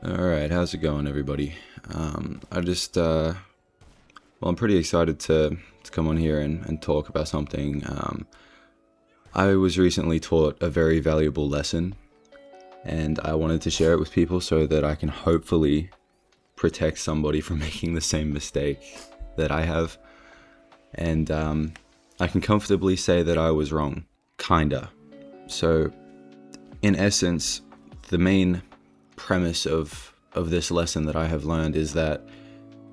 Alright, how's it going, everybody? I'm pretty excited to come on here and talk about something. I was recently taught a very valuable lesson, and I wanted to share it with people so that I can hopefully protect somebody from making the same mistake that I have. And I can comfortably say that I was wrong. Kinda. So, in essence, the main premise of this lesson that I have learned is that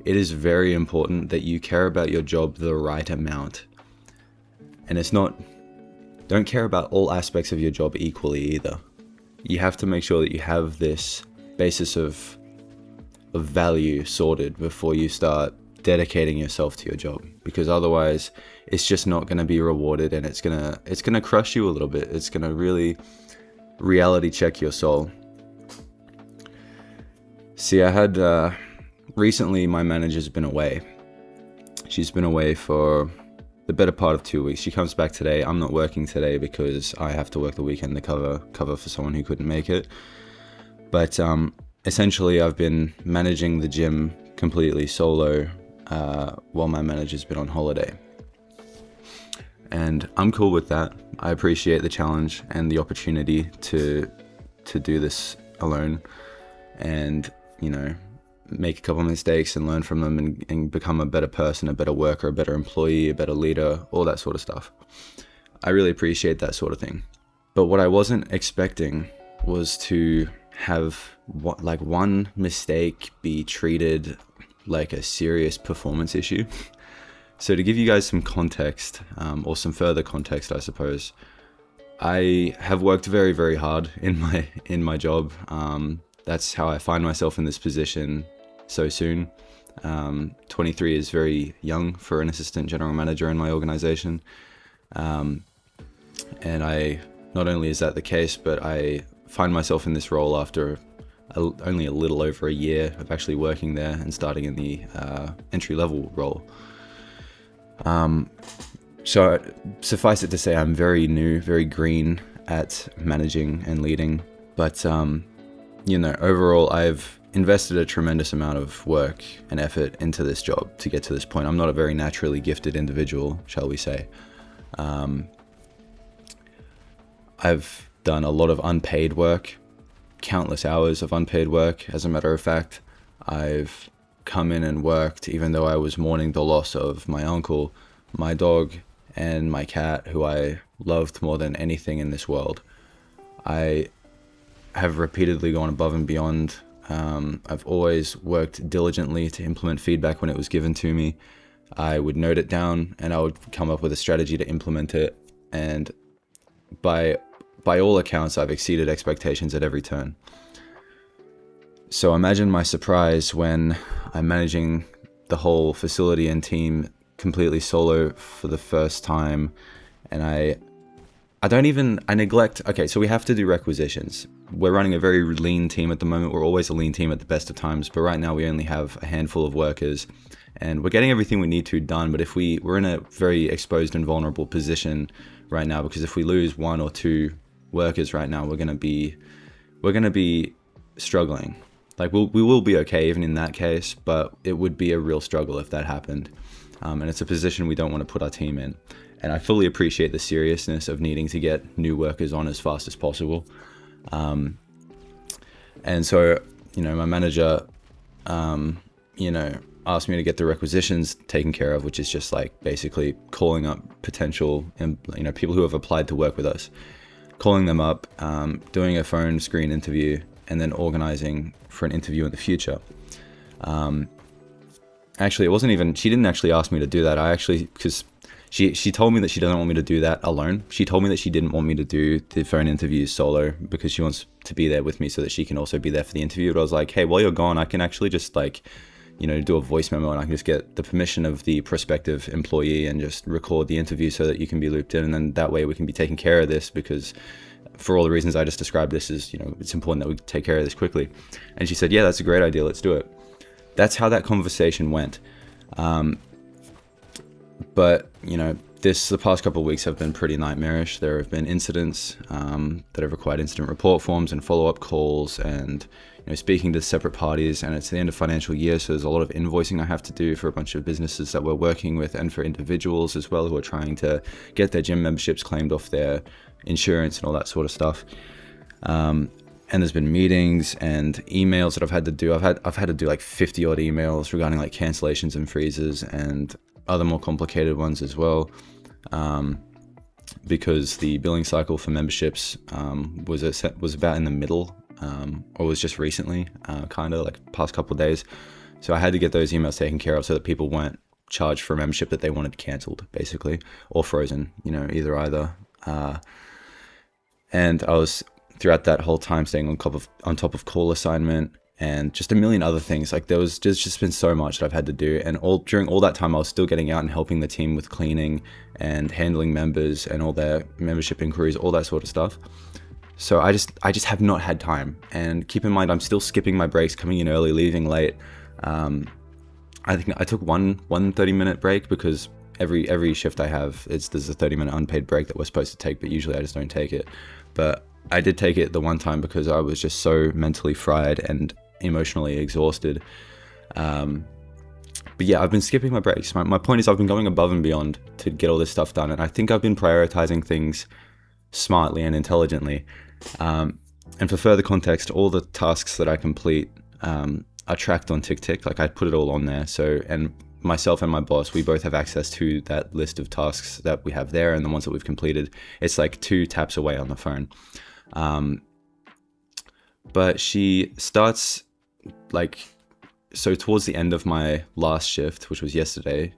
it is very important that you care about your job the right amount. And it's not, don't care about all aspects of your job equally either. You have to make sure that you have this basis of value sorted before you start dedicating yourself to your job, because otherwise it's just not going to be rewarded, and it's going to crush you a little bit. It's going to really reality check your soul. See, I had recently my manager's been away. She's been away for the better part of 2 weeks. She comes back today. I'm not working today because I have to work the weekend to cover for someone who couldn't make it. But essentially, I've been managing the gym completely solo while my manager's been on holiday. And I'm cool with that. I appreciate the challenge and the opportunity to do this alone, and make a couple of mistakes and learn from them, and become a better person, a better worker, a better employee, a better leader, all that sort of stuff. I really appreciate that sort of thing. But what I wasn't expecting was to have one mistake be treated like a serious performance issue. So to give you guys some context, or some further context, I suppose, I have worked very, very hard in my job. That's how I find myself in this position so soon. 23 is very young for an assistant general manager in my organization. And not only is that the case, but I find myself in this role after only a little over a year of actually working there and starting in the entry-level role. So suffice it to say, I'm very new, very green at managing and leading. But overall, I've invested a tremendous amount of work and effort into this job to get to this point. I'm not a very naturally gifted individual, shall we say. I've done a lot of unpaid work, countless hours of unpaid work. As a matter of fact, I've come in and worked even though I was mourning the loss of my uncle, my dog, and my cat, who I loved more than anything in this world. I have repeatedly gone above and beyond. I've always worked diligently to implement feedback when it was given to me. I would note it down and I would come up with a strategy to implement it. And by all accounts, I've exceeded expectations at every turn. So imagine my surprise when I'm managing the whole facility and team completely solo for the first time, and I neglect. Okay, so we have to do requisitions. We're running a very lean team at the moment. We're always a lean team at the best of times, but right now we only have a handful of workers, and we're getting everything we need to done. But if we're in a very exposed and vulnerable position right now, because if we lose one or two workers right now, we're gonna be struggling. Like we will be okay even in that case, but it would be a real struggle if that happened. And it's a position we don't want to put our team in. And I fully appreciate the seriousness of needing to get new workers on as fast as possible. And so, my manager, asked me to get the requisitions taken care of, which is just like basically calling up potential, people who have applied to work with us, calling them up, doing a phone screen interview, and then organizing for an interview in the future. Actually, she didn't actually ask me to do that. Because she told me that she doesn't want me to do that alone. She told me that she didn't want me to do the phone interviews solo because she wants to be there with me so that she can also be there for the interview. But I was like, hey, while you're gone, I can actually just do a voice memo, and I can just get the permission of the prospective employee and just record the interview so that you can be looped in. And then that way we can be taking care of this, because for all the reasons I just described, this is, it's important that we take care of this quickly. And she said, yeah, that's a great idea. Let's do it. That's how that conversation went. But, the past couple of weeks have been pretty nightmarish. There have been incidents that have required incident report forms and follow-up calls, and speaking to separate parties. And it's the end of financial year, so there's a lot of invoicing I have to do for a bunch of businesses that we're working with, and for individuals as well who are trying to get their gym memberships claimed off their insurance and all that sort of stuff. And there's been meetings and emails that I've had to do. I've had to do like 50 odd emails regarding like cancellations and freezes and other more complicated ones as well, because the billing cycle for memberships was about in the middle, or was just recently, kind of like past couple of days. So I had to get those emails taken care of so that people weren't charged for a membership that they wanted cancelled, basically, or frozen, either. And I was throughout that whole time staying on top of call assignment and just a million other things. Like there's just been so much that I've had to do, and during all that time I was still getting out and helping the team with cleaning and handling members and all their membership inquiries, all that sort of stuff. So I just have not had time. And keep in mind, I'm still skipping my breaks, coming in early, leaving late. I think I took one 30-minute break, because every shift I have, there's a 30-minute unpaid break that we're supposed to take, but usually I just don't take it. But I did take it the one time because I was just so mentally fried and emotionally exhausted. But yeah, I've been skipping my breaks. My point is, I've been going above and beyond to get all this stuff done, and I think I've been prioritizing things smartly and intelligently. And for further context, all the tasks that I complete are tracked on TickTick. Like I put it all on there. So, and myself and my boss, we both have access to that list of tasks that we have there, and the ones that we've completed. It's like 2 taps away on the phone. But she starts so towards the end of my last shift, which was yesterday,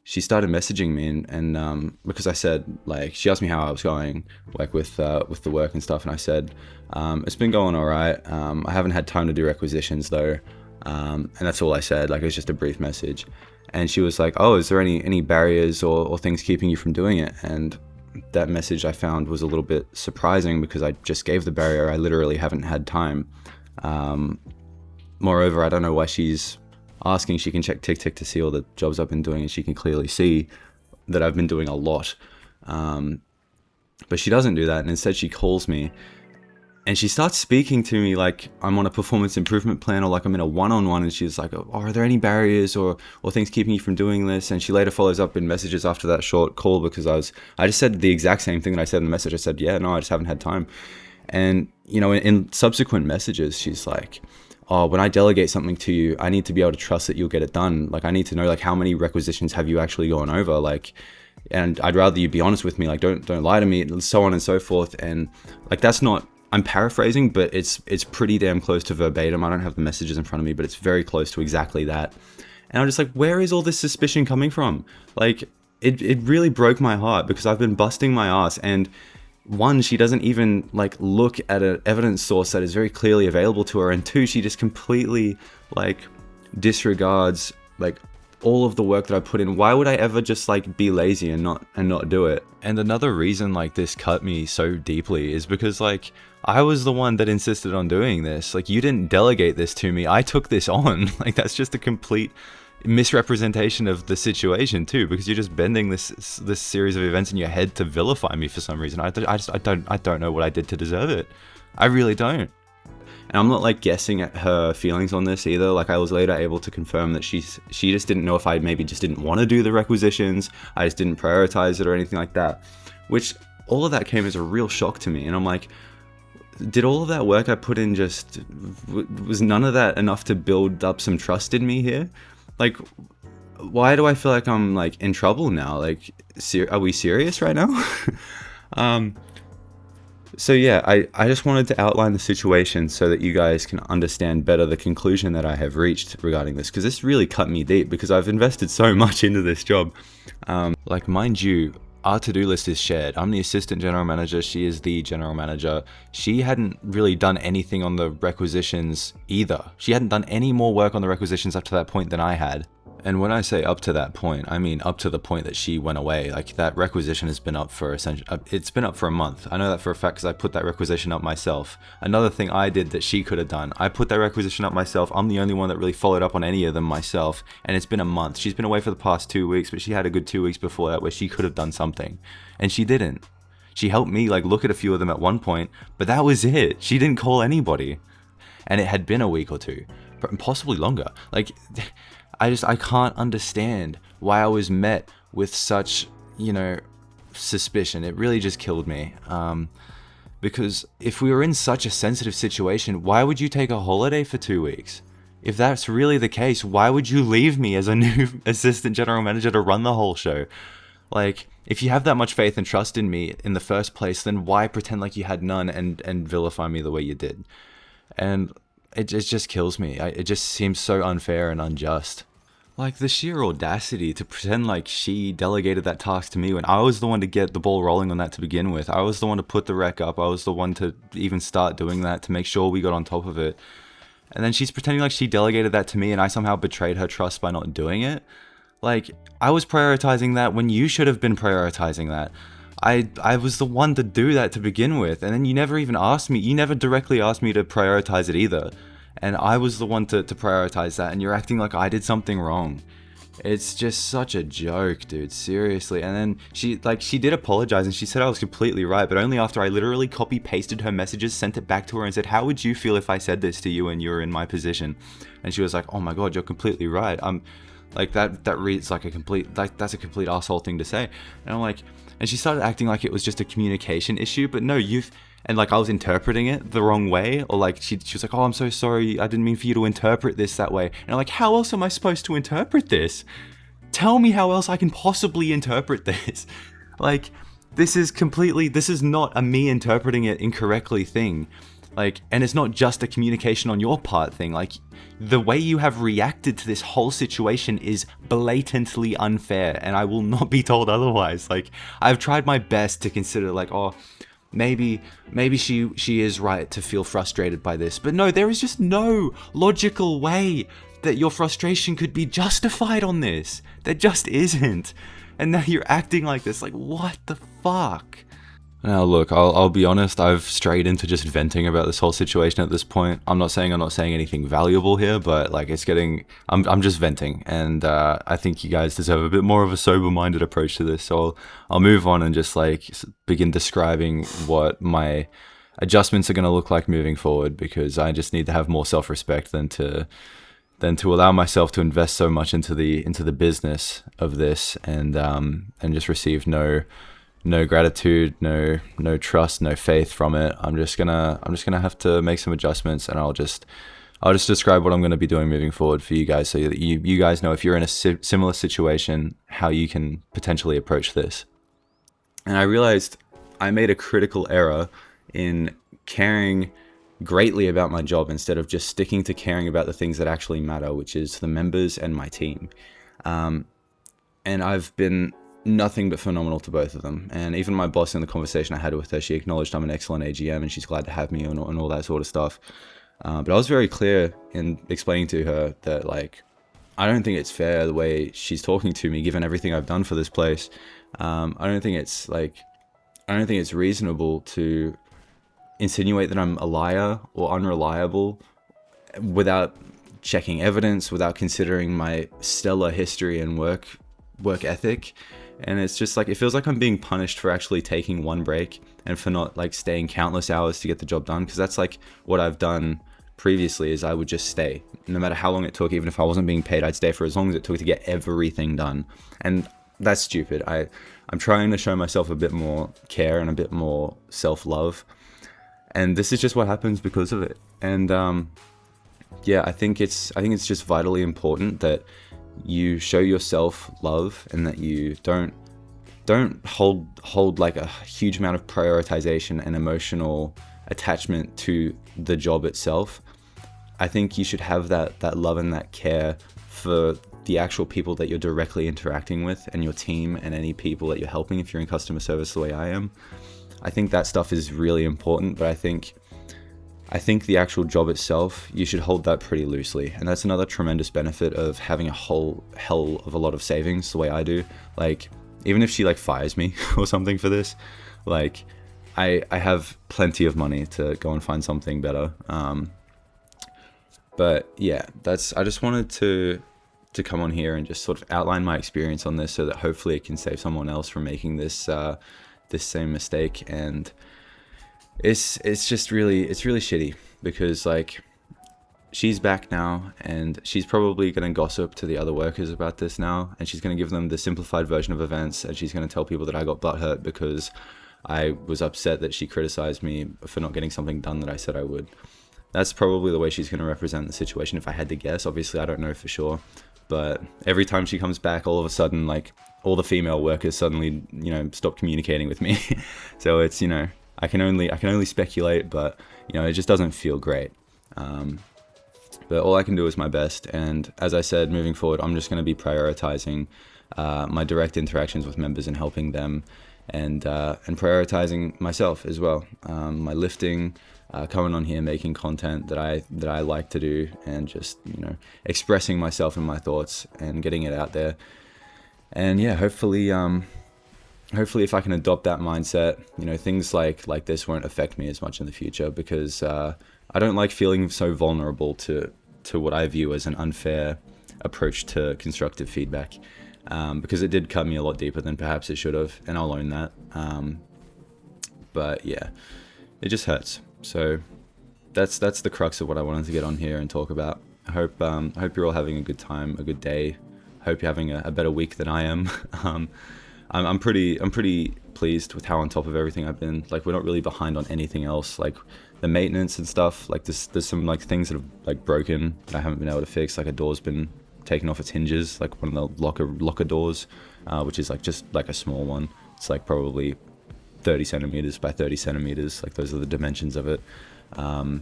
she started messaging me, and because I said, she asked me how I was going, with the work and stuff, and I said, it's been going all right. I haven't had time to do requisitions though. And that's all I said. It was just a brief message. And she was like, oh, is there any barriers or things keeping you from doing it? And that message I found was a little bit surprising, because I just gave the barrier. I literally haven't had time. Moreover, I don't know why she's asking. She can check TickTick to see all the jobs I've been doing, and she can clearly see that I've been doing a lot. But she doesn't do that, and instead she calls me, and she starts speaking to me like I'm on a performance improvement plan, or like I'm in a one-on-one, and she's like, oh, are there any barriers or things keeping you from doing this? And she later follows up in messages after that short call, because I just said the exact same thing that I said in the message. I said, yeah, no, I just haven't had time. And, in subsequent messages, she's like, oh, when I delegate something to you, I need to be able to trust that you'll get it done. I need to know, how many requisitions have you actually gone over? And I'd rather you be honest with me, don't lie to me, and so on and so forth. And that's not, I'm paraphrasing, but it's pretty damn close to verbatim. I don't have the messages in front of me, but it's very close to exactly that. And I'm just like, where is all this suspicion coming from? It really broke my heart, because I've been busting my ass, and one, she doesn't even look at an evidence source that is very clearly available to her, and two, she just completely disregards all of the work that I put in. Why would I ever just be lazy and not do it? And another reason this cut me so deeply is because I was the one that insisted on doing this. You didn't delegate this to me. I took this on. That's just a complete misrepresentation of the situation too, because you're just bending this series of events in your head to vilify me for some reason. I don't know what I did to deserve it. I really don't. And I'm not guessing at her feelings on this either. I was later able to confirm that she just didn't know if I maybe just didn't want to do the requisitions. I just didn't prioritize it or anything like that, which all of that came as a real shock to me. And I'm like, did all of that work I put in was none of that enough to build up some trust in me here? Why do I feel like I'm in trouble now? Are we serious right now? So yeah, I just wanted to outline the situation so that you guys can understand better the conclusion that I have reached regarding this, because this really cut me deep, because I've invested so much into this job. Mind you, our to-do list is shared. I'm the assistant general manager. She is the general manager. She hadn't really done anything on the requisitions either. She hadn't done any more work on the requisitions up to that point than I had. And when I say up to that point, I mean up to the point that she went away. Like, that requisition has been up for it's been up for a month. I know that for a fact because I put that requisition up myself. Another thing I did that she could have done, I put that requisition up myself. I'm the only one that really followed up on any of them myself, and it's been a month. She's been away for the past 2 weeks, but she had a good 2 weeks before that where she could have done something, and she didn't. She helped me like look at a few of them at one point, but that was it. She didn't call anybody, and it had been a week or two, possibly longer. Like, I can't understand why I was met with such, suspicion. It really just killed me. Because if we were in such a sensitive situation, why would you take a holiday for 2 weeks? If that's really the case, why would you leave me as a new assistant general manager to run the whole show? Like, if you have that much faith and trust in me in the first place, then why pretend like you had none and vilify me the way you did? And it just kills me. It just seems so unfair and unjust. Like, the sheer audacity to pretend like she delegated that task to me when I was the one to get the ball rolling on that to begin with. I was the one to put the rec up. I was the one to even start doing that, to make sure we got on top of it. And then she's pretending like she delegated that to me and I somehow betrayed her trust by not doing it. Like, I was prioritizing that when you should have been prioritizing that. I was the one to do that to begin with, and then you never even asked me. You never directly asked me to prioritize it either. And I was the one to prioritize that, and you're acting like I did something wrong. It's just such a joke, dude, seriously. And then she did apologize, and she said I was completely right, but only after I literally copy pasted her messages, sent it back to her and said, how would you feel if I said this to you and you were in my position? And she was like, oh my god, you're completely right. Like, that reads like that's a complete asshole thing to say. And I'm like, and she started acting like it was just a communication issue, but no, and like I was interpreting it the wrong way, or like she was like, oh, I'm so sorry, I didn't mean for you to interpret this that way. And I'm like, how else am I supposed to interpret this? Tell me how else I can possibly interpret this. Like, this is not a me interpreting it incorrectly thing. Like, and it's not just a communication on your part thing. Like, the way you have reacted to this whole situation is blatantly unfair, and I will not be told otherwise. Like, I've tried my best to consider, like, oh, maybe she is right to feel frustrated by this. But no, there is just no logical way that your frustration could be justified on this. There just isn't. And now you're acting like this. Like, what the fuck? Now look, I'll be honest, I've strayed into just venting about this whole situation at this point. I'm not saying anything valuable here, but like, I'm just venting, and I think you guys deserve a bit more of a sober-minded approach to this. So I'll move on and just like begin describing what my adjustments are going to look like moving forward, because I just need to have more self-respect than to allow myself to invest so much into the business of this and just receive no gratitude, no trust, no faith from it. I'm just gonna have to make some adjustments, and I'll just describe what I'm gonna be doing moving forward for you guys, so that you guys know if you're in a similar situation, how you can potentially approach this. And I realized I made a critical error in caring greatly about my job instead of just sticking to caring about the things that actually matter, which is the members and my team. And I've been nothing but phenomenal to both of them. And even my boss, in the conversation I had with her, she acknowledged I'm an excellent AGM and she's glad to have me and all that sort of stuff. But I was very clear in explaining to her that, like, I don't think it's fair the way she's talking to me, given everything I've done for this place. I don't think it's reasonable to insinuate that I'm a liar or unreliable without checking evidence, without considering my stellar history and work ethic. And it's just like, it feels like I'm being punished for actually taking one break and for not like staying countless hours to get the job done. Because that's like what I've done previously, is I would just stay no matter how long it took. Even if I wasn't being paid, I'd stay for as long as it took to get everything done. And that's stupid. I'm trying to show myself a bit more care and a bit more self-love, and this is just what happens because of it. And yeah, I think it's just vitally important that you show yourself love, and that you don't hold like a huge amount of prioritization and emotional attachment to the job itself. I think you should have that love and that care for the actual people that you're directly interacting with, and your team, and any people that you're helping if you're in customer service the way I am. I think that stuff is really important, but I think I think the actual job itself, you should hold that pretty loosely. And that's another tremendous benefit of having a whole hell of a lot of savings the way I do. Like, even if she like fires me or something for this, like I have plenty of money to go and find something better. But yeah, I just wanted to come on here and just sort of outline my experience on this so that hopefully it can save someone else from making this same mistake. And it's really shitty because like she's back now and she's probably going to gossip to the other workers about this now, and she's going to give them the simplified version of events, and she's going to tell people that I got butthurt because I was upset that she criticized me for not getting something done that I said I would. That's probably the way she's going to represent the situation if I had to guess. Obviously I don't know for sure, but every time she comes back, all of a sudden like all the female workers suddenly, you know, stop communicating with me. So it's, you know, I can only speculate, but you know, it just doesn't feel great. But all I can do is my best, and as I said, moving forward, I'm just going to be prioritizing my direct interactions with members and helping them, and prioritizing myself as well. My lifting, coming on here, making content that I like to do, and just, you know, expressing myself and my thoughts and getting it out there. And yeah, hopefully if I can adopt that mindset, you know, things like this won't affect me as much in the future, because I don't like feeling so vulnerable to what I view as an unfair approach to constructive feedback, because it did cut me a lot deeper than perhaps it should have, and I'll own that. But yeah, it just hurts. So that's the crux of what I wanted to get on here and talk about. I hope you're all having a good time, a good day. Hope you're having a better week than I am. I'm pretty pleased with how on top of everything I've been. Like, we're not really behind on anything else. Like the maintenance and stuff, like there's some like things that have like broken that I haven't been able to fix. Like a door's been taken off its hinges, like one of the locker doors, which is like just like a small one. It's like probably 30 centimeters by 30 centimeters. Like those are the dimensions of it. And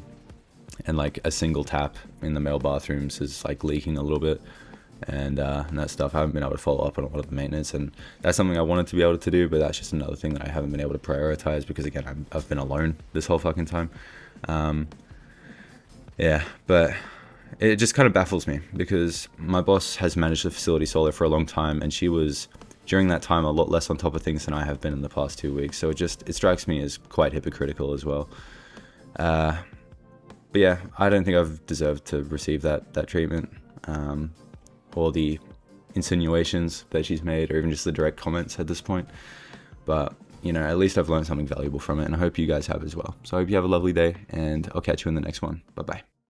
like a single tap in the male bathrooms is like leaking a little bit. And that stuff, I haven't been able to follow up on a lot of the maintenance, and that's something I wanted to be able to do, but that's just another thing that I haven't been able to prioritize because, again, I've been alone this whole fucking time. Yeah, but it just kind of baffles me because my boss has managed the facility solo for a long time, and she was, during that time, a lot less on top of things than I have been in the past 2 weeks, so it strikes me as quite hypocritical as well. But yeah, I don't think I've deserved to receive that treatment. Or the insinuations that she's made, or even just the direct comments at this point. But, you know, at least I've learned something valuable from it, and I hope you guys have as well. So I hope you have a lovely day, and I'll catch you in the next one. Bye-bye.